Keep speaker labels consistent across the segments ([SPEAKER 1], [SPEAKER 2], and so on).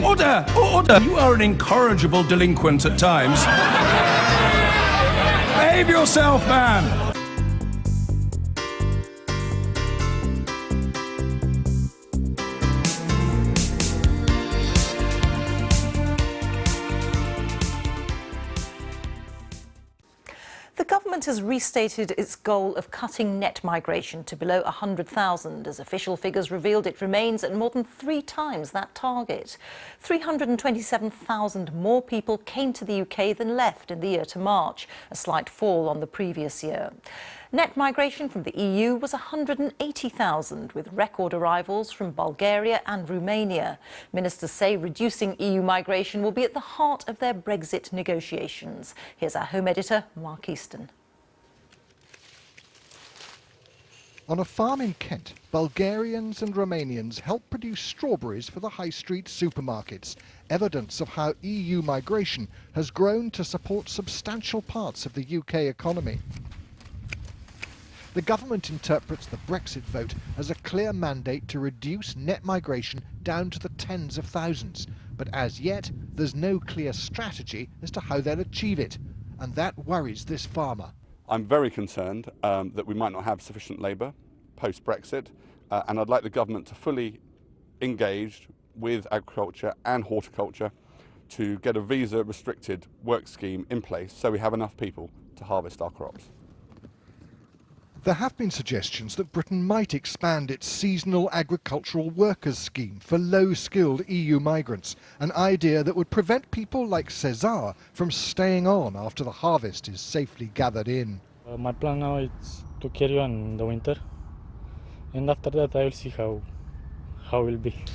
[SPEAKER 1] Order! Order! You are an incorrigible delinquent at times. Behave yourself, man!
[SPEAKER 2] The government has restated its goal of cutting net migration to below 100,000. As official figures revealed, it remains at more than 3 times that target. 327,000 more people came to the UK than left in the year to March, a slight fall on the previous year. Net migration from the EU was 180,000, with record arrivals from Bulgaria and Romania. Ministers say reducing EU migration will be at the heart of their Brexit negotiations. Here's our home editor, Mark Easton.
[SPEAKER 3] On a farm in Kent, Bulgarians and Romanians help produce strawberries for the high street supermarkets, evidence of how EU migration has grown to support substantial parts of the UK economy. The government interprets the Brexit vote as a clear mandate to reduce net migration down to the tens of thousands. But as yet, there's no clear strategy as to how they'll achieve it. And that worries this farmer.
[SPEAKER 4] I'm very concerned that we might not have sufficient labour post-Brexit, and I'd like the government to fully engage with agriculture and horticulture to get a visa-restricted work scheme in place so we have enough people to harvest our crops.
[SPEAKER 3] There have been suggestions that Britain might expand its seasonal agricultural workers scheme for low-skilled EU migrants, an idea that would prevent people like Cesar from staying on after the harvest is safely gathered in.
[SPEAKER 5] My plan now is to carry on in the winter, and after that I will see how it will be.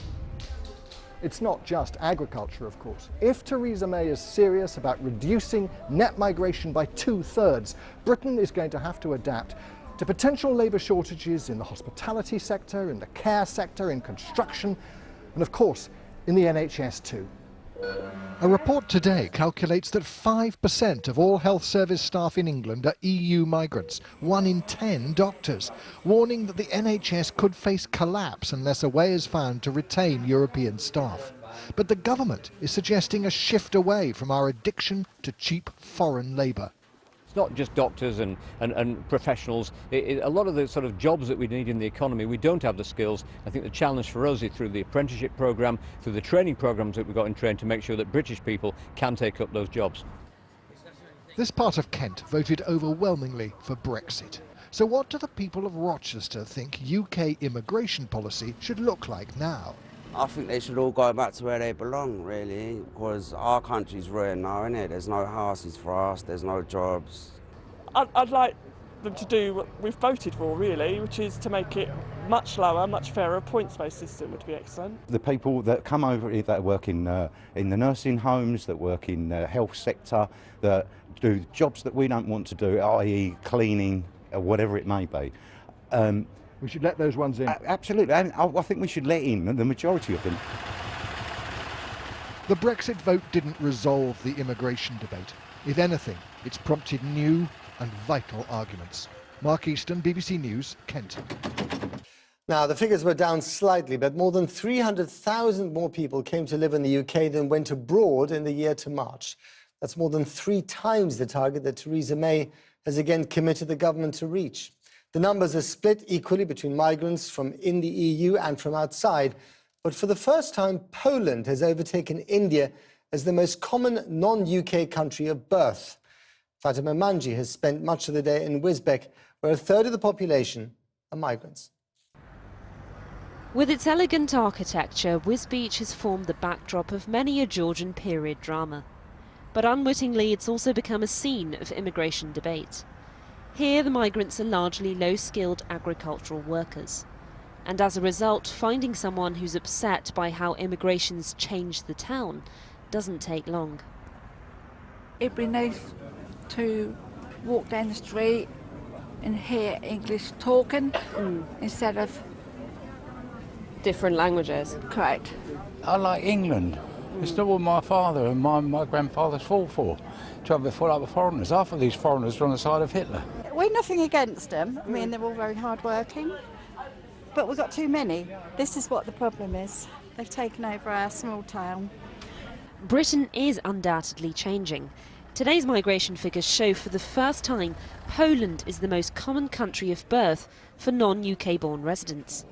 [SPEAKER 3] It's not just agriculture, of course. If Theresa May is serious about reducing net migration by 2/3, Britain is going to have to adapt to potential labour shortages in the hospitality sector, in the care sector, in construction, and of course in the NHS too. A report today calculates that 5% of all health service staff in England are EU migrants, 1 in 10 doctors, warning that the NHS could face collapse unless a way is found to retain European staff. But the government is suggesting a shift away from our addiction to cheap foreign labour.
[SPEAKER 6] It's not just doctors and professionals. A lot of the sort of jobs that we need in the economy, we don't have the skills. I think the challenge for us is through the apprenticeship programme, through the training programmes that we've got in train to make sure that British people can take up those jobs.
[SPEAKER 3] This part of Kent voted overwhelmingly for Brexit. So what do the people of Rochester think UK immigration policy should look like now?
[SPEAKER 7] I think they should all go back to where they belong, really, because our country's ruined now, isn't it? There's no houses for us, there's no jobs.
[SPEAKER 8] I'd like them to do what we've voted for, really, which is to make it much lower, much fairer. A points-based system would be excellent.
[SPEAKER 9] The people that come over here that work in the nursing homes, that work in the health sector, that do jobs that we don't want to do, i.e. cleaning, or whatever it may be.
[SPEAKER 3] We should let those ones in.
[SPEAKER 9] Absolutely, I think we should let in the majority of them.
[SPEAKER 3] The Brexit vote didn't resolve the immigration debate. If anything, it's prompted new and vital arguments. Mark Easton, BBC News, Kent.
[SPEAKER 10] Now, the figures were down slightly, but more than 300,000 more people came to live in the UK than went abroad in the year to March. That's more than 3 times the target that Theresa May has again committed the government to reach. The numbers are split equally between migrants from in the EU and from outside. But for the first time, Poland has overtaken India as the most common non-UK country of birth. Fatima Manji has spent much of the day in Wisbech, where 1/3 of the population are migrants.
[SPEAKER 11] With its elegant architecture, Wisbech has formed the backdrop of many a Georgian period drama. But unwittingly, it's also become a scene of immigration debate. Here, the migrants are largely low-skilled agricultural workers. And as a result, finding someone who's upset by how immigration's changed the town doesn't take long.
[SPEAKER 12] It'd be nice to walk down the street and hear English talking instead of
[SPEAKER 11] different languages.
[SPEAKER 12] Correct.
[SPEAKER 13] I like England. It's not what my father and my grandfathers fought for, to have a full up of foreigners. Half of these foreigners are on the side of Hitler.
[SPEAKER 14] We're nothing against them. I mean, they're all very hard working, but we've got too many. This is what the problem is. They've taken over our small town.
[SPEAKER 11] Britain is undoubtedly changing. Today's migration figures show for the first time Poland is the most common country of birth for non-UK born residents.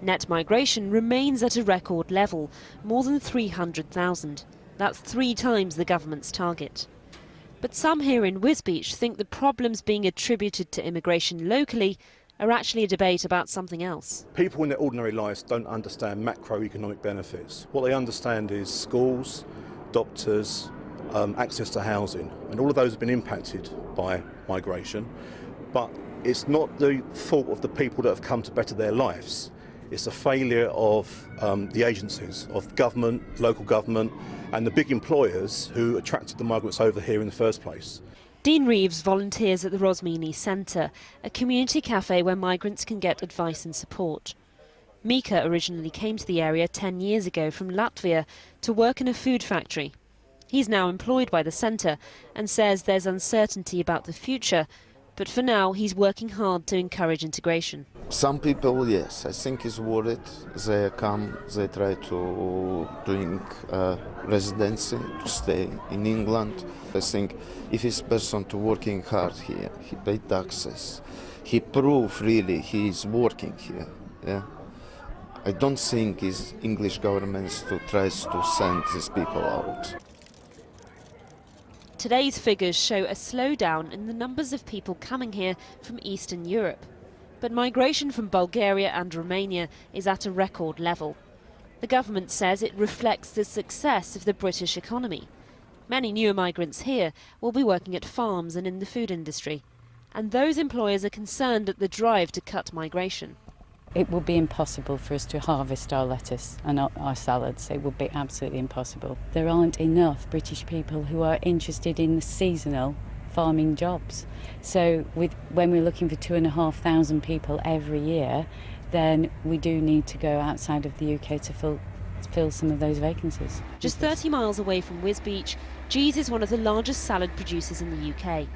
[SPEAKER 11] Net migration remains at a record level, more than 300,000. That's 3 times the government's target. But some here in Wisbech think the problems being attributed to immigration locally are actually a debate about something else.
[SPEAKER 15] People in their ordinary lives don't understand macroeconomic benefits. What they understand is schools, doctors, access to housing, and all of those have been impacted by migration. But it's not the fault of the people that have come to better their lives. It's a failure of the agencies, of government, local government, and the big employers who attracted the migrants over here in the first place.
[SPEAKER 11] Dean Reeves volunteers at the Rosmini Centre, a community cafe where migrants can get advice and support. Mika originally came to the area 10 years ago from Latvia to work in a food factory. He's now employed by the centre and says there's uncertainty about the future, but for now he's working hard to encourage integration.
[SPEAKER 16] Some people, yes, I think is worried. They come, they try to doing residency, to stay in England. I think if this person to working hard here, he pay taxes, he prove really he is working here. Yeah, I don't think is English government tries to send these people out.
[SPEAKER 11] Today's figures show a slowdown in the numbers of people coming here from Eastern Europe. But migration from Bulgaria and Romania is at a record level. The government says it reflects the success of the British economy. Many newer migrants here will be working at farms and in the food industry. And those employers are concerned at the drive to cut migration.
[SPEAKER 17] It would be impossible for us to harvest our lettuce and our salads. It would be absolutely impossible. There aren't enough British people who are interested in the seasonal farming jobs. So when we're looking for 2,500 people every year, then we do need to go outside of the UK to fill some of those vacancies.
[SPEAKER 11] Just 30 miles away from Wisbech, Gee's is one of the largest salad producers in the UK.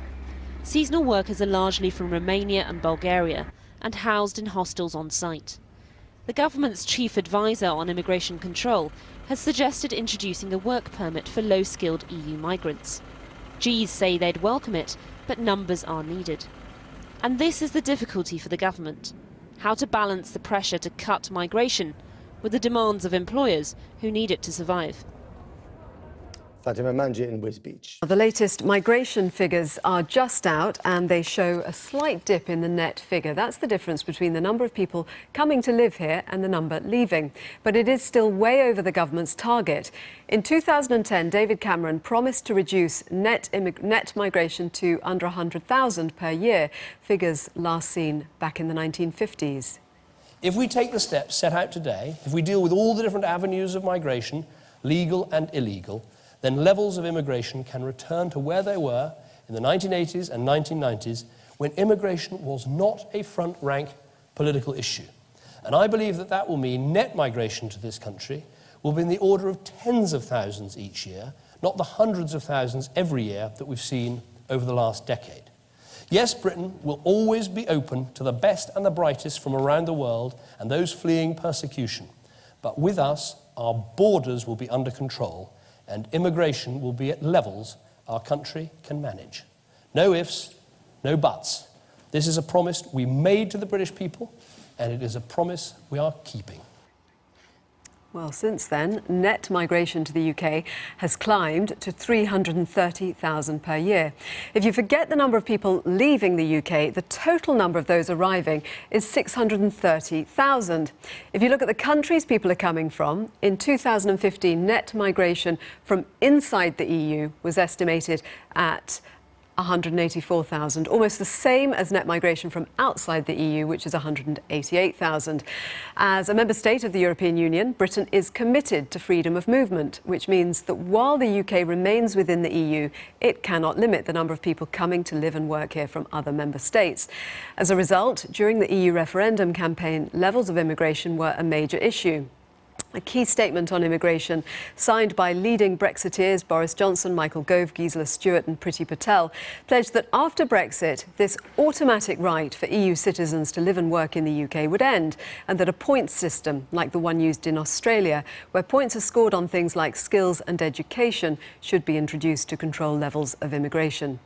[SPEAKER 11] Seasonal workers are largely from Romania and Bulgaria and housed in hostels on site. The government's chief advisor on immigration control has suggested introducing a work permit for low-skilled EU migrants. Gee's say they'd welcome it, but numbers are needed. And this is the difficulty for the government: how to balance the pressure to cut migration with the demands of employers who need it to survive.
[SPEAKER 10] Fatima Manji in Wisbech.
[SPEAKER 18] The latest migration figures are just out and they show a slight dip in the net figure. That's the difference between the number of people coming to live here and the number leaving. But it is still way over the government's target. In 2010, David Cameron promised to reduce net migration to under 100,000 per year, figures last seen back in the 1950s.
[SPEAKER 19] If we take the steps set out today, if we deal with all the different avenues of migration, legal and illegal, then levels of immigration can return to where they were in the 1980s and 1990s, when immigration was not a front-rank political issue. And I believe that that will mean net migration to this country will be in the order of tens of thousands each year, not the hundreds of thousands every year that we've seen over the last decade. Yes, Britain will always be open to the best and the brightest from around the world and those fleeing persecution. But with us, our borders will be under control, and immigration will be at levels our country can manage. No ifs, no buts. This is a promise we made to the British people, and it is a promise we are keeping.
[SPEAKER 18] Well, since then, net migration to the UK has climbed to 330,000 per year. If you forget the number of people leaving the UK, the total number of those arriving is 630,000. If you look at the countries people are coming from, in 2015, net migration from inside the EU was estimated at 184,000, almost the same as net migration from outside the EU, which is 188,000. As a member state of the European Union, Britain is committed to freedom of movement, which means that while the UK remains within the EU, it cannot limit the number of people coming to live and work here from other member states. As a result, during the EU referendum campaign, levels of immigration were a major issue. A key statement on immigration, signed by leading Brexiteers Boris Johnson, Michael Gove, Gisela Stewart and Priti Patel, pledged that after Brexit, this automatic right for EU citizens to live and work in the UK would end, and that a points system, like the one used in Australia, where points are scored on things like skills and education, should be introduced to control levels of immigration.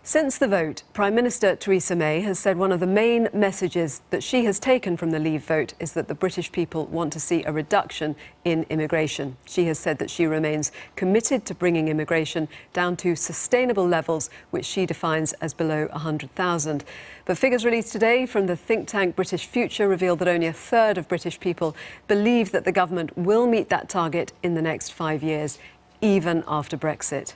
[SPEAKER 18] Since the vote, Prime Minister Theresa May has said one of the main messages that she has taken from the Leave vote is that the British people want to see a reduction in immigration. She has said that she remains committed to bringing immigration down to sustainable levels, which she defines as below 100,000. But figures released today from the think tank British Future reveal that only a third of British people believe that the government will meet that target in the next 5 years, even after Brexit.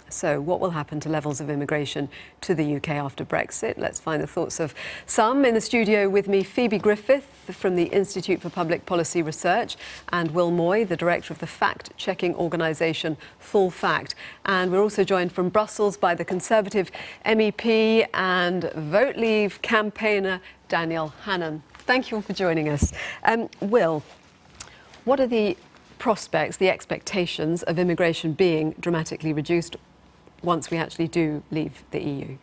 [SPEAKER 18] So what will happen to levels of immigration to the UK after Brexit? Let's find the thoughts of some. In the studio with me, Phoebe Griffith from the Institute for Public Policy Research and Will Moy, the director of the fact-checking organisation Full Fact. And we're also joined from Brussels by the Conservative MEP and Vote Leave campaigner Daniel Hannan. Thank you all for joining us. Will, what are the prospects, the expectations of immigration being dramatically reduced once we actually do leave the EU?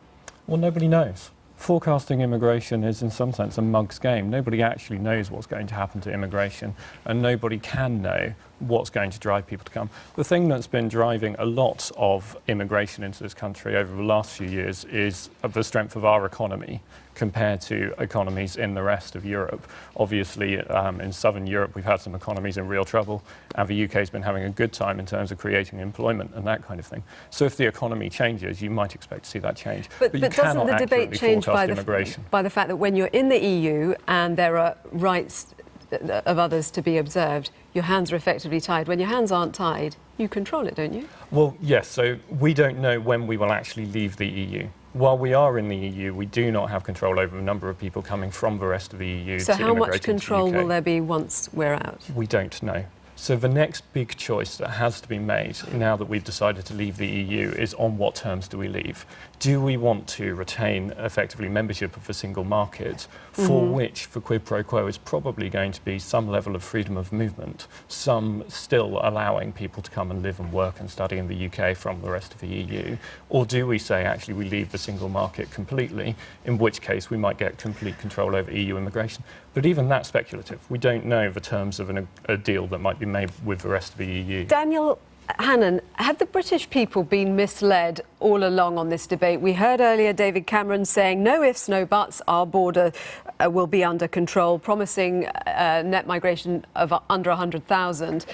[SPEAKER 20] Well, nobody knows. Forecasting immigration is in some sense a mug's game. Nobody actually knows what's going to happen to immigration, and nobody can know what's going to drive people to come. The thing that's been driving a lot of immigration into this country over the last few years is the strength of our economy compared to economies in the rest of Europe. Obviously, in southern Europe, we've had some economies in real trouble, and the UK has been having a good time in terms of creating employment and that kind of thing. So if the economy changes, you might expect to see that change.
[SPEAKER 18] But
[SPEAKER 20] you
[SPEAKER 18] doesn't
[SPEAKER 20] cannot
[SPEAKER 18] the debate
[SPEAKER 20] accurately
[SPEAKER 18] change by
[SPEAKER 20] forecast
[SPEAKER 18] the fact that when you're in the EU and there are rights of others to be observed, your hands are effectively tied. When your hands aren't tied, you control it, don't you?
[SPEAKER 20] Well, yes, so we don't know when we will actually leave the EU. While we are in the EU, we do not have control over the number of people coming from the rest of the EU
[SPEAKER 18] So
[SPEAKER 20] to
[SPEAKER 18] how
[SPEAKER 20] immigrate
[SPEAKER 18] much control
[SPEAKER 20] into the UK.
[SPEAKER 18] will there be once we're out?
[SPEAKER 20] We don't know. So the next big choice that has to be made now that we've decided to leave the EU is on what terms do we leave? Do we want to retain effectively membership of the single market, for which the quid pro quo is probably going to be some level of freedom of movement, some still allowing people to come and live and work and study in the UK from the rest of the EU? Or do we say actually we leave the single market completely, in which case we might get complete control over EU immigration? But even that's speculative. We don't know the terms of a deal that might be made with the rest of the EU.
[SPEAKER 18] Daniel Hannan, have the British people been misled all along on this debate? We heard earlier David Cameron saying no ifs, no buts, our border will be under control, promising net migration of under 100,000.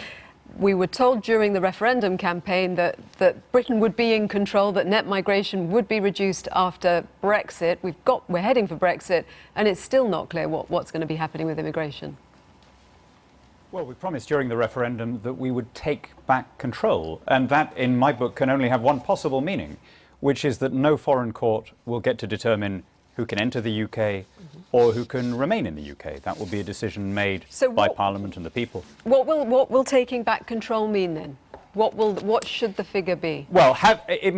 [SPEAKER 18] We were told during the referendum campaign that Britain would be in control, that net migration would be reduced after Brexit. We're heading for Brexit, and it's still not clear what's going to be happening with immigration.
[SPEAKER 21] Well, we promised during the referendum that we would take back control, and that, in my book, can only have one possible meaning, which is that no foreign court will get to determine who can enter the UK or who can remain in the UK. That will be a decision made by Parliament and the people.
[SPEAKER 18] What will taking back control mean then? What should the figure be?
[SPEAKER 21] Well, it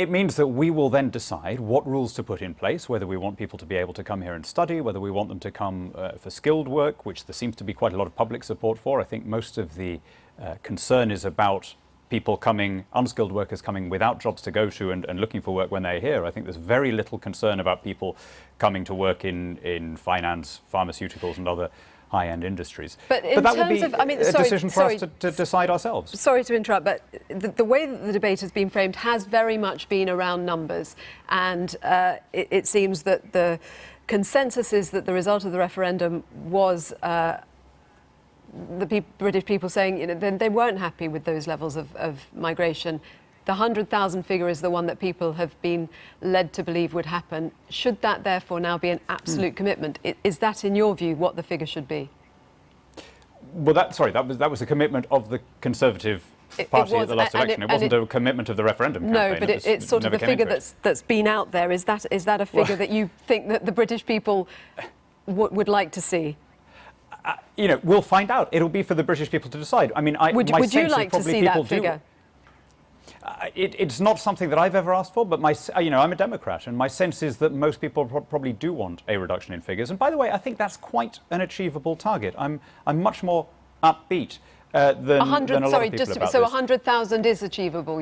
[SPEAKER 21] means that we will then decide what rules to put in place, whether we want people to be able to come here and study, whether we want them to come for skilled work, which there seems to be quite a lot of public support for. I think most of the concern is about people coming, unskilled workers coming without jobs to go to and looking for work when they're here. I think there's very little concern about people coming to work in finance, pharmaceuticals and other high-end industries.
[SPEAKER 18] But
[SPEAKER 21] that would be a decision for us to decide ourselves.
[SPEAKER 18] Sorry to interrupt, but the way that the debate has been framed has very much been around numbers. And it seems that the consensus is that the result of the referendum was British people saying they weren't happy with those levels of migration. The 100,000 figure is the one that people have been led to believe would happen. Should that therefore now be an absolute commitment? Is that, in your view, what the figure should be?
[SPEAKER 21] Well, that was a commitment of the Conservative Party at the last election. It wasn't a commitment of the referendum campaign.
[SPEAKER 18] No, but it's sort of the figure that's been out there. Is that a figure that you think that the British people would like to see?
[SPEAKER 21] We'll find out. It'll be for the British people to decide. I mean,
[SPEAKER 18] would you like to see that figure?
[SPEAKER 21] It's not something that I've ever asked for, but I'm a Democrat, and my sense is that most people probably do want a reduction in figures. And by the way, I think that's quite an achievable target. I'm much more upbeat than a lot
[SPEAKER 18] sorry,
[SPEAKER 21] of people about
[SPEAKER 18] so
[SPEAKER 21] this.
[SPEAKER 18] 100,000 is achievable.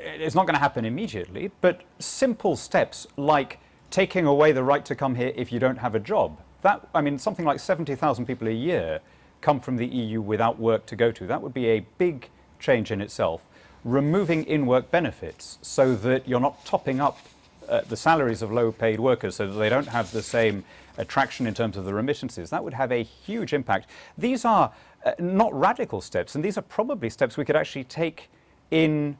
[SPEAKER 21] It's not going to happen immediately, but simple steps like taking away the right to come here if you don't have a job. That, I mean, something like 70,000 people a year come from the EU without work to go to. That would be a big change in itself. Removing in-work benefits so that you're not topping up the salaries of low-paid workers so that they don't have the same attraction in terms of the remittances. That would have a huge impact. These are not radical steps, and these are probably steps we could actually take in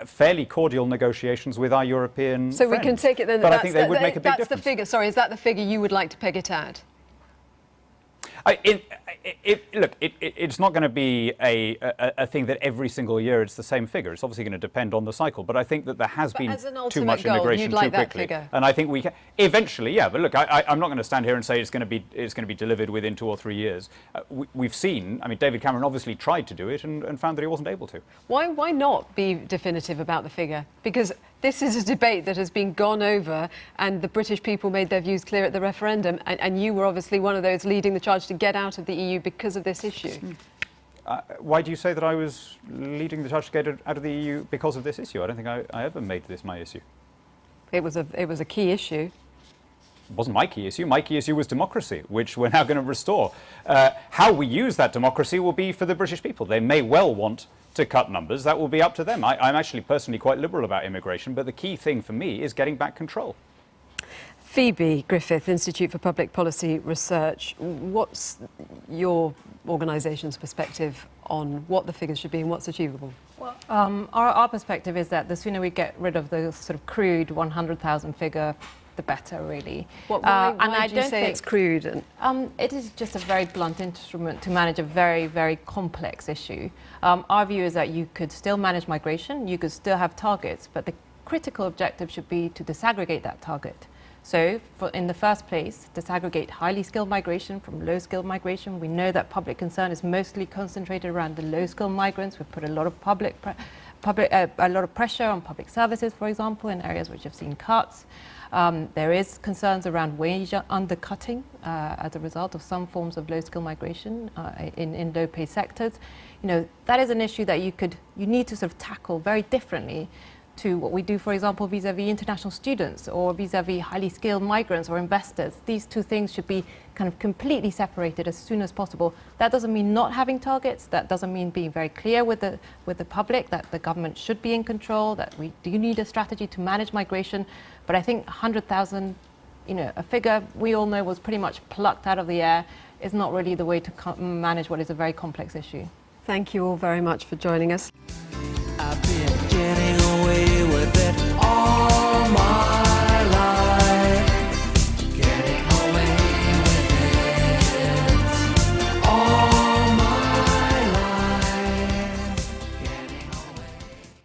[SPEAKER 21] fairly cordial negotiations with our European
[SPEAKER 18] So
[SPEAKER 21] friends.
[SPEAKER 18] we can take it then.
[SPEAKER 21] But I think they would make a big difference.
[SPEAKER 18] That's the figure. Sorry, is that the figure you would like to peg it at?
[SPEAKER 21] Look, it's not going to be a thing that every single year it's the same figure. It's obviously going to depend on the cycle. But I think that there has been too much immigration too quickly, and I think we can eventually. Yeah, but look, I'm not going to stand here and say it's going to be delivered within 2 or 3 years. We've seen. I mean, David Cameron obviously tried to do it and found that he wasn't able to.
[SPEAKER 18] Why not be definitive about the figure? Because this is a debate that has been gone over, and the British people made their views clear at the referendum, and you were obviously one of those leading the charge to get out of the EU because of this issue.
[SPEAKER 21] Why do you say that I was leading the charge to get out of the EU because of this issue? I don't think I ever made this my issue.
[SPEAKER 18] It was a key issue.
[SPEAKER 21] It wasn't my key issue. My key issue was democracy, which we're now going to restore. How we use that democracy will be for the British people. They may well want to cut numbers. That will be up to them. I'm actually personally quite liberal about immigration, but the key thing for me is getting back control.
[SPEAKER 18] Phoebe Griffith, Institute for Public Policy Research. What's your organisation's perspective on what the figures should be and what's achievable?
[SPEAKER 1] Well, our perspective is that the sooner we get rid of the sort of crude 100,000 figure, the better, really.
[SPEAKER 18] Why do you say it's crude?
[SPEAKER 1] It is just a very blunt instrument to manage a very, very complex issue. Our view is that you could still manage migration, you could still have targets, but the critical objective should be to disaggregate that target. So, in the first place, disaggregate highly skilled migration from low skilled migration. We know that public concern is mostly concentrated around the low skilled migrants. We've put a lot of a lot of pressure on public services, for example, in areas which have seen cuts. There is concerns around wage undercutting as a result of some forms of low skilled migration in low paid sectors. You know, that is an issue that you need to sort of tackle very differently to what we do, for example, vis-à-vis international students or vis-à-vis highly skilled migrants or investors. These two things should be kind of completely separated as soon as possible. That doesn't mean not having targets. That doesn't mean being very clear with the public that the government should be in control, that we do need a strategy to manage migration. But I think 100,000, you know, a figure we all know was pretty much plucked out of the air, is not really the way to manage what is a very complex issue.
[SPEAKER 18] Thank you all very much for joining us.